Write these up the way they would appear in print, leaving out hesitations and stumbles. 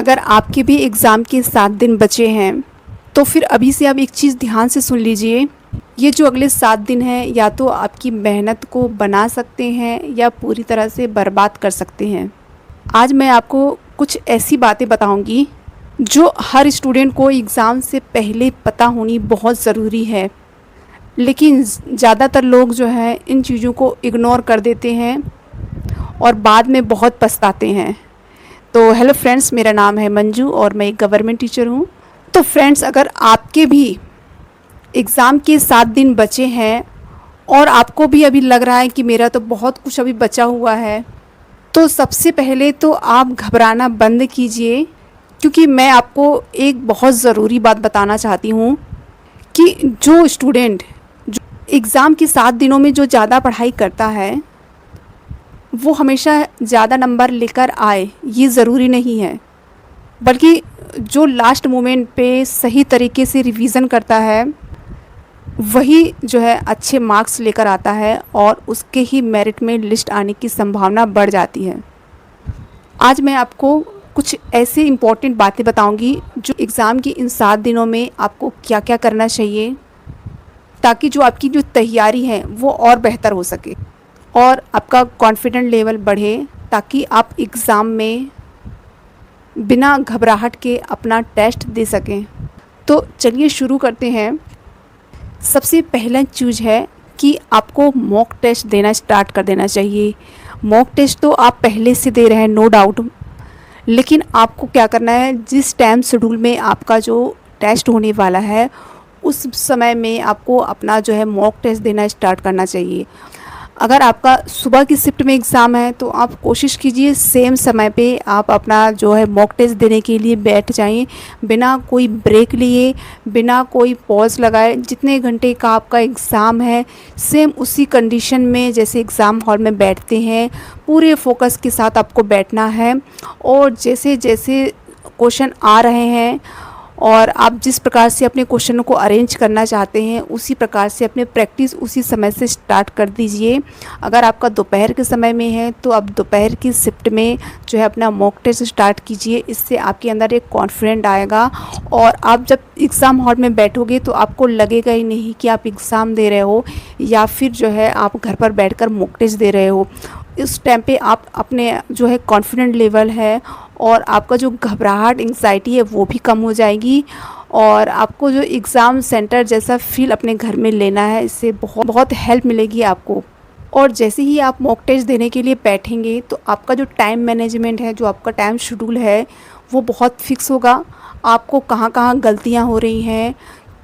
अगर आपके भी एग्ज़ाम के 7 दिन बचे हैं तो फिर अभी से आप एक चीज़ ध्यान से सुन लीजिए। ये जो अगले 7 दिन हैं या तो आपकी मेहनत को बना सकते हैं या पूरी तरह से बर्बाद कर सकते हैं। आज मैं आपको कुछ ऐसी बातें बताऊंगी जो हर स्टूडेंट को एग्ज़ाम से पहले पता होनी बहुत ज़रूरी है, लेकिन ज़्यादातर लोग जो है इन चीज़ों को इग्नोर कर देते हैं और बाद में बहुत पछताते हैं। तो हेलो फ्रेंड्स, मेरा नाम है मंजू और मैं एक गवर्नमेंट टीचर हूँ। तो फ्रेंड्स, अगर आपके भी एग्ज़ाम के 7 दिन बचे हैं और आपको भी अभी लग रहा है कि मेरा तो बहुत कुछ अभी बचा हुआ है, तो सबसे पहले तो आप घबराना बंद कीजिए, क्योंकि मैं आपको एक बहुत ज़रूरी बात बताना चाहती हूँ कि जो स्टूडेंट जो एग्ज़ाम के 7 दिनों में जो ज़्यादा पढ़ाई करता है वो हमेशा ज़्यादा नंबर लेकर आए, ये ज़रूरी नहीं है। बल्कि जो लास्ट मोमेंट पे सही तरीके से रिवीज़न करता है वही जो है अच्छे मार्क्स लेकर आता है और उसके ही मेरिट में लिस्ट आने की संभावना बढ़ जाती है। आज मैं आपको कुछ ऐसे इम्पॉर्टेंट बातें बताऊंगी जो एग्ज़ाम की इन 7 दिनों में आपको क्या क्या करना चाहिए, ताकि जो आपकी जो तैयारी है वो और बेहतर हो सके और आपका कॉन्फिडेंट लेवल बढ़े, ताकि आप एग्ज़ाम में बिना घबराहट के अपना टेस्ट दे सकें। तो चलिए शुरू करते हैं। सबसे पहला चीज़ है कि आपको मॉक टेस्ट देना स्टार्ट कर देना चाहिए। मॉक टेस्ट तो आप पहले से दे रहे हैं, नो डाउट, लेकिन आपको क्या करना है, जिस टाइम शेड्यूल में आपका जो टेस्ट होने वाला है उस समय में आपको अपना जो है मॉक टेस्ट देना स्टार्ट करना चाहिए। अगर आपका सुबह की शिफ्ट में एग्ज़ाम है तो आप कोशिश कीजिए सेम समय पे आप अपना जो है मॉक टेस्ट देने के लिए बैठ जाएं, बिना कोई ब्रेक लिए, बिना कोई पॉज लगाए। जितने घंटे का आपका एग्ज़ाम है सेम उसी कंडीशन में जैसे एग्ज़ाम हॉल में बैठते हैं, पूरे फोकस के साथ आपको बैठना है। और जैसे जैसे क्वेश्चन आ रहे हैं और आप जिस प्रकार से अपने क्वेश्चनों को अरेंज करना चाहते हैं उसी प्रकार से अपने प्रैक्टिस उसी समय से स्टार्ट कर दीजिए। अगर आपका दोपहर के समय में है तो आप दोपहर की शिफ्ट में जो है अपना मॉक टेस्ट स्टार्ट कीजिए। इससे आपके अंदर एक कॉन्फिडेंट आएगा और आप जब एग्ज़ाम हॉल में बैठोगे तो आपको लगेगा ही नहीं कि आप एग्ज़ाम दे रहे हो या फिर जो है आप घर पर बैठकर मॉक टेस्ट दे रहे हो। इस टाइम पे आप अपने जो है कॉन्फिडेंट लेवल है और आपका जो घबराहट एंग्जाइटी है वो भी कम हो जाएगी और आपको जो एग्ज़ाम सेंटर जैसा फील अपने घर में लेना है, इससे बहुत बहुत हेल्प मिलेगी आपको। और जैसे ही आप मॉक टेस्ट देने के लिए बैठेंगे तो आपका जो टाइम मैनेजमेंट है, जो आपका टाइम शेड्यूल है वो बहुत फिक्स होगा। आपको कहाँ कहाँ गलतियाँ हो रही हैं,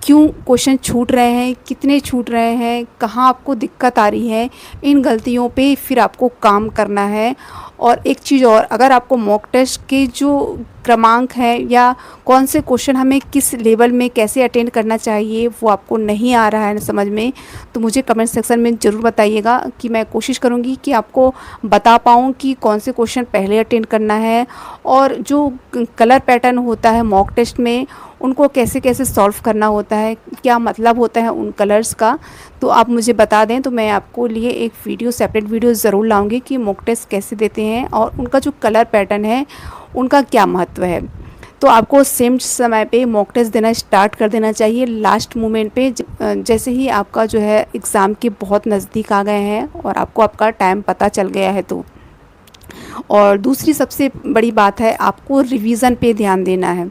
क्यों क्वेश्चन छूट रहे हैं, कितने छूट रहे हैं, कहाँ आपको दिक्कत आ रही है, इन गलतियों पे फिर आपको काम करना है। और एक चीज़ और, अगर आपको मॉक टेस्ट के जो क्रमांक हैं या कौन से क्वेश्चन हमें किस लेवल में कैसे अटेंड करना चाहिए वो आपको नहीं आ रहा है समझ में, तो मुझे कमेंट सेक्शन में ज़रूर बताइएगा कि मैं कोशिश करूँगी कि आपको बता पाऊँ कि कौन से क्वेश्चन पहले अटेंड करना है और जो कलर पैटर्न होता है मॉक टेस्ट में उनको कैसे कैसे सॉल्व करना होता है, क्या मतलब होता है उन कलर्स का। तो आप मुझे बता दें तो मैं आपको लिए एक वीडियो, सेपरेट वीडियो ज़रूर लाऊंगी कि मॉक टेस्ट कैसे देते हैं और उनका जो कलर पैटर्न है उनका क्या महत्व है। तो आपको सेम समय पे मॉक टेस्ट देना स्टार्ट कर देना चाहिए लास्ट मोमेंट पे, जैसे ही आपका जो है एग्ज़ाम के बहुत नज़दीक आ गए हैं और आपको आपका टाइम पता चल गया है तो। और दूसरी सबसे बड़ी बात है, आपको रिवीज़न पे ध्यान देना है।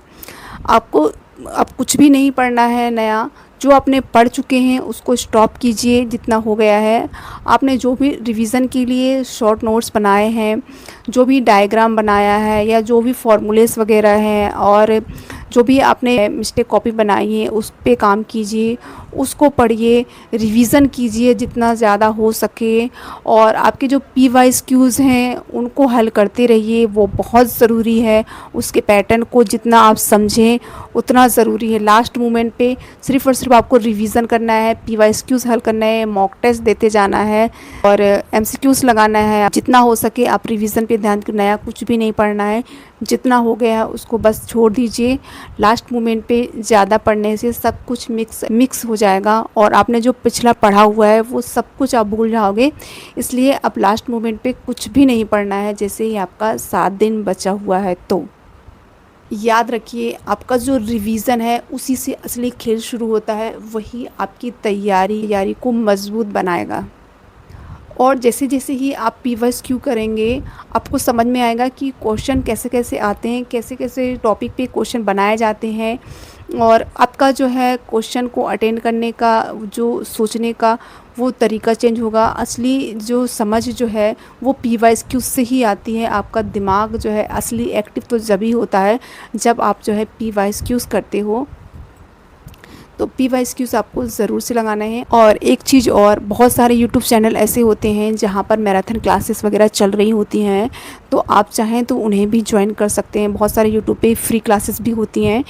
आपको अब कुछ भी नहीं पढ़ना है नया, जो आपने पढ़ चुके हैं उसको स्टॉप कीजिए जितना हो गया है। आपने जो भी रिवीज़न के लिए शॉर्ट नोट्स बनाए हैं, जो भी डायग्राम बनाया है या जो भी फॉर्मूलेस वगैरह हैं और जो भी आपने मिस्टेक कॉपी बनाई है उस पे काम कीजिए, उसको पढ़िए, रिवीज़न कीजिए जितना ज़्यादा हो सके। और आपके जो PYQs हैं उनको हल करते रहिए, वो बहुत ज़रूरी है। उसके पैटर्न को जितना आप समझें उतना ज़रूरी है। लास्ट मोमेंट पे सिर्फ़ और सिर्फ आपको रिवीज़न करना है, PYQs हल करना है, मॉक टेस्ट देते जाना है और MCQs लगाना है। जितना हो सके आप रिवीज़न पे ध्यान, नया कुछ भी नहीं पढ़ना है। जितना हो गया है उसको बस छोड़ दीजिए। लास्ट मोमेंट पे ज़्यादा पढ़ने से सब कुछ मिक्स हो जाएगा और आपने जो पिछला पढ़ा हुआ है वो सब कुछ आप भूल जाओगे। इसलिए अब लास्ट मोमेंट पे कुछ भी नहीं पढ़ना है, जैसे ही आपका 7 दिन बचा हुआ है तो। याद रखिए, आपका जो रिवीजन है उसी से असली खेल शुरू होता है, वही आपकी तैयारी को मजबूत बनाएगा। और जैसे जैसे ही आप पीवाईस क्यू करेंगे, आपको समझ में आएगा कि क्वेश्चन कैसे कैसे आते हैं, कैसे कैसे टॉपिक पे क्वेश्चन बनाए जाते हैं, और आपका जो है क्वेश्चन को अटेंड करने का, जो सोचने का वो तरीका चेंज होगा। असली जो समझ जो है वो पीवाईस क्यू से ही आती है। आपका दिमाग जो है असली एक्टिव तो जब ही होता है जब आप जो है पीवाईस क्यूज़ करते हो। तो पीवाईस क्यूज़ आपको ज़रूर से लगाना है। और एक चीज़ और, बहुत सारे यूट्यूब चैनल ऐसे होते हैं जहाँ पर मैराथन क्लासेस वगैरह चल रही होती हैं, तो आप चाहें तो उन्हें भी ज्वाइन कर सकते हैं। बहुत सारे यूट्यूब पे फ्री क्लासेस भी होती हैं,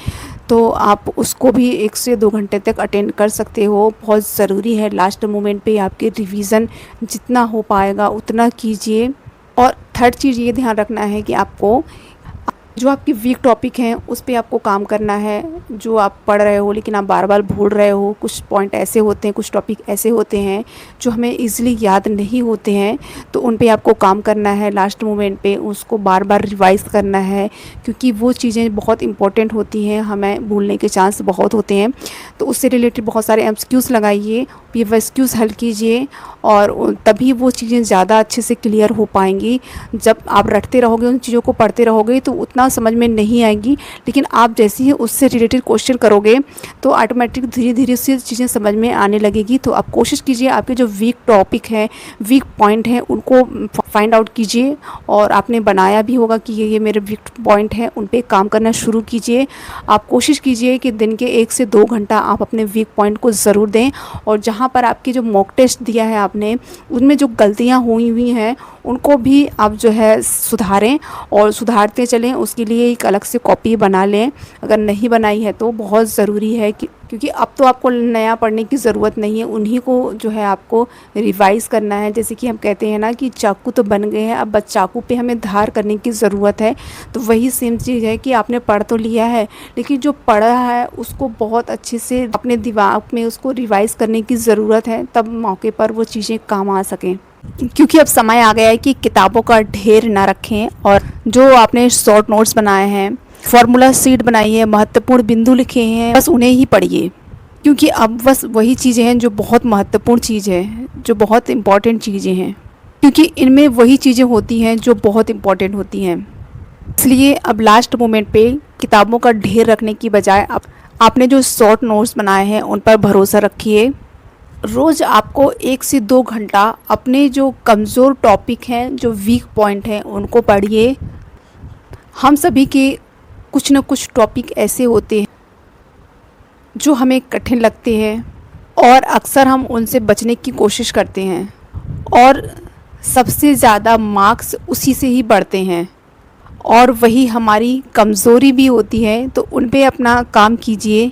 तो आप उसको भी 1 से 2 घंटे तक अटेंड कर सकते हो। बहुत ज़रूरी है लास्ट मोमेंट पे आपके रिवीजन जितना हो पाएगा उतना कीजिए। और थर्ड चीज़ ये ध्यान रखना है कि आपको जो आपकी वीक टॉपिक हैं उस पे आपको काम करना है। जो आप पढ़ रहे हो लेकिन आप बार बार भूल रहे हो, कुछ पॉइंट ऐसे होते हैं, कुछ टॉपिक ऐसे होते हैं जो हमें इजीली याद नहीं होते हैं, तो उन पे आपको काम करना है। लास्ट मोमेंट पे उसको बार बार रिवाइज़ करना है, क्योंकि वो चीज़ें बहुत इंपॉर्टेंट होती हैं, हमें भूलने के चांस बहुत होते हैं। तो उससे रिलेटेड बहुत सारे एमसीक्यूज़ लगाइए, पीवाईक्यूज़ हल कीजिए, और तभी वो चीज़ें ज़्यादा अच्छे से क्लियर हो पाएंगी। जब आप रटते रहोगे, उन चीज़ों को पढ़ते रहोगे, तो उतना समझ में नहीं आएगी, लेकिन आप जैसे ही उससे रिलेटेड क्वेश्चन करोगे तो ऑटोमेटिक धीरे धीरे से चीज़ें समझ में आने लगेगी। तो आप कोशिश कीजिए आपके जो वीक टॉपिक हैं, वीक पॉइंट हैं, उनको फाइंड आउट कीजिए। और आपने बनाया भी होगा कि ये मेरे वीक पॉइंट हैं, उन पे काम करना शुरू कीजिए। आप कोशिश कीजिए कि दिन के 1 से 2 घंटा आप अपने वीक पॉइंट को ज़रूर दें। और जहाँ पर आपके जो मॉक टेस्ट दिया है आपने, उनमें जो गलतियाँ हुई हैं उनको भी आप जो है सुधारें और सुधारते चलें। उसके लिए एक अलग से कॉपी बना लें, अगर नहीं बनाई है तो बहुत ज़रूरी है कि, क्योंकि अब तो आपको नया पढ़ने की ज़रूरत नहीं है, उन्हीं को जो है आपको रिवाइज़ करना है। जैसे कि हम कहते हैं ना कि चाकू तो बन गए हैं, अब बस चाकू पे हमें धार करने की ज़रूरत है। तो वही सेम चीज़ है कि आपने पढ़ तो लिया है, लेकिन जो पढ़ा है उसको बहुत अच्छे से अपने दिमाग में उसको रिवाइज़ करने की ज़रूरत है, तब मौके पर वो चीज़ें काम आ सकें। क्योंकि अब समय आ गया है कि किताबों का ढेर ना रखें, और जो आपने शॉर्ट नोट्स बनाए हैं, फार्मूला शीट बनाई है, महत्वपूर्ण बिंदु लिखे हैं, बस उन्हें ही पढ़िए। क्योंकि अब बस वही चीज़ें हैं जो बहुत महत्वपूर्ण चीज़ है, जो बहुत इम्पॉर्टेंट चीज़ें हैं, क्योंकि इनमें वही चीज़ें होती हैं जो बहुत इम्पॉर्टेंट होती हैं। इसलिए अब लास्ट मोमेंट पे किताबों का ढेर रखने की बजाय आपने जो शॉर्ट नोट्स बनाए हैं उन पर भरोसा रखिए। रोज़ आपको 1 से 2 घंटा अपने जो कमज़ोर टॉपिक हैं, जो वीक पॉइंट हैं, उनको पढ़िए। हम सभी के कुछ न कुछ टॉपिक ऐसे होते हैं जो हमें कठिन लगते हैं, और अक्सर हम उनसे बचने की कोशिश करते हैं, और सबसे ज़्यादा मार्क्स उसी से ही बढ़ते हैं, और वही हमारी कमज़ोरी भी होती है। तो उन पे अपना काम कीजिए।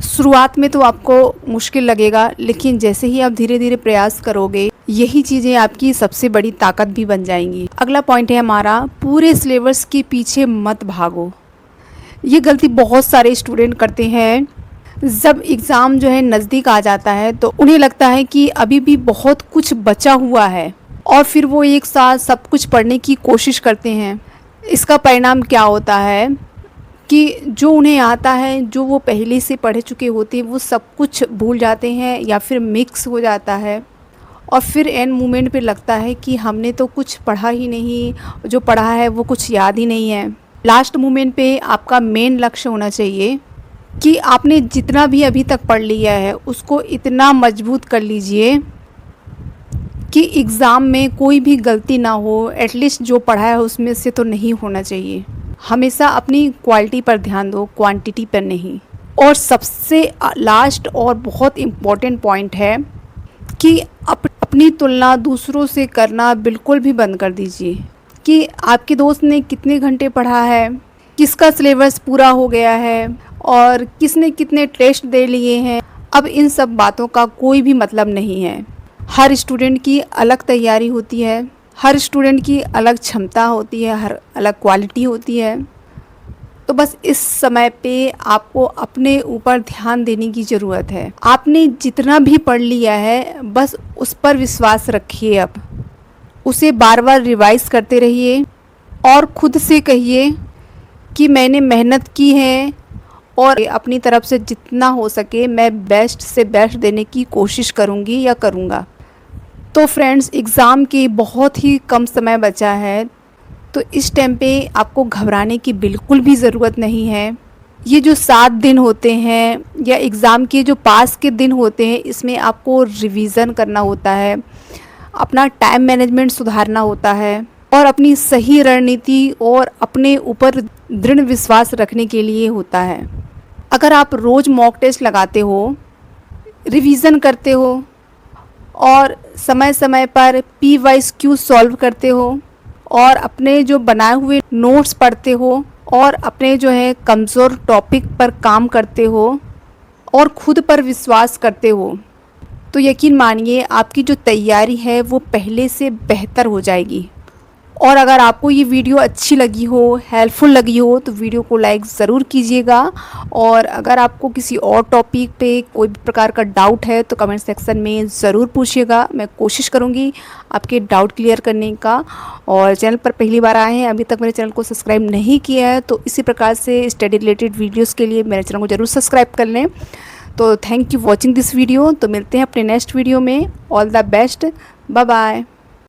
शुरुआत में तो आपको मुश्किल लगेगा, लेकिन जैसे ही आप धीरे धीरे प्रयास करोगे, यही चीज़ें आपकी सबसे बड़ी ताकत भी बन जाएंगी। अगला पॉइंट है हमारा, पूरे सिलेबस के पीछे मत भागो। ये गलती बहुत सारे स्टूडेंट करते हैं। जब एग्ज़ाम जो है नज़दीक आ जाता है तो उन्हें लगता है कि अभी भी बहुत कुछ बचा हुआ है, और फिर वो एक साथ सब कुछ पढ़ने की कोशिश करते हैं। इसका परिणाम क्या होता है कि जो उन्हें आता है, जो वो पहले से पढ़ चुके होते हैं, वो सब कुछ भूल जाते हैं या फिर मिक्स हो जाता है, और फिर एंड मोमेंट पे लगता है कि हमने तो कुछ पढ़ा ही नहीं, जो पढ़ा है वो कुछ याद ही नहीं है। लास्ट मोमेंट पे आपका मेन लक्ष्य होना चाहिए कि आपने जितना भी अभी तक पढ़ लिया है उसको इतना मजबूत कर लीजिए कि एग्ज़ाम में कोई भी गलती ना हो। एटलीस्ट जो पढ़ा है उसमें से तो नहीं होना चाहिए। हमेशा अपनी क्वालिटी पर ध्यान दो, क्वांटिटी पर नहीं। और सबसे लास्ट और बहुत इम्पॉर्टेंट पॉइंट है कि अपनी तुलना दूसरों से करना बिल्कुल भी बंद कर दीजिए, कि आपके दोस्त ने कितने घंटे पढ़ा है, किसका सिलेबस पूरा हो गया है, और किसने कितने टेस्ट दे लिए हैं। अब इन सब बातों का कोई भी मतलब नहीं है। हर स्टूडेंट की अलग तैयारी होती है, हर स्टूडेंट की अलग क्षमता होती है, हर अलग क्वालिटी होती है। तो बस इस समय पे आपको अपने ऊपर ध्यान देने की ज़रूरत है। आपने जितना भी पढ़ लिया है बस उस पर विश्वास रखिए। अब उसे बार बार रिवाइज़ करते रहिए और खुद से कहिए कि मैंने मेहनत की है और अपनी तरफ से जितना हो सके मैं बेस्ट से बेस्ट देने की कोशिश करूँगी या करूँगा। तो फ्रेंड्स, एग्ज़ाम के बहुत ही कम समय बचा है, तो इस टाइम पे आपको घबराने की बिल्कुल भी ज़रूरत नहीं है। ये जो 7 दिन होते हैं या एग्ज़ाम के जो पास के दिन होते हैं, इसमें आपको रिवीज़न करना होता है, अपना टाइम मैनेजमेंट सुधारना होता है और अपनी सही रणनीति और अपने ऊपर दृढ़ विश्वास रखने के लिए होता है। अगर आप रोज़ मॉक टेस्ट लगाते हो, रिवीज़न करते हो और समय समय पर पी वाइज क्यू सॉल्व करते हो और अपने जो बनाए हुए नोट्स पढ़ते हो और अपने जो है कमज़ोर टॉपिक पर काम करते हो और खुद पर विश्वास करते हो, तो यकीन मानिए आपकी जो तैयारी है वो पहले से बेहतर हो जाएगी। और अगर आपको ये वीडियो अच्छी लगी हो, हेल्पफुल लगी हो, तो वीडियो को लाइक ज़रूर कीजिएगा। और अगर आपको किसी और टॉपिक पे कोई भी प्रकार का डाउट है तो कमेंट सेक्शन में ज़रूर पूछिएगा। मैं कोशिश करूँगी आपके डाउट क्लियर करने का। और चैनल पर पहली बार आए हैं, अभी तक मेरे चैनल को सब्सक्राइब नहीं किया है, तो इसी प्रकार से स्टडी रिलेटेड वीडियोज़ के लिए मेरे चैनल को ज़रूर सब्सक्राइब कर लें। तो thank you watching this video. तो मिलते हैं अपने नेक्स्ट वीडियो में। All the best, bye bye.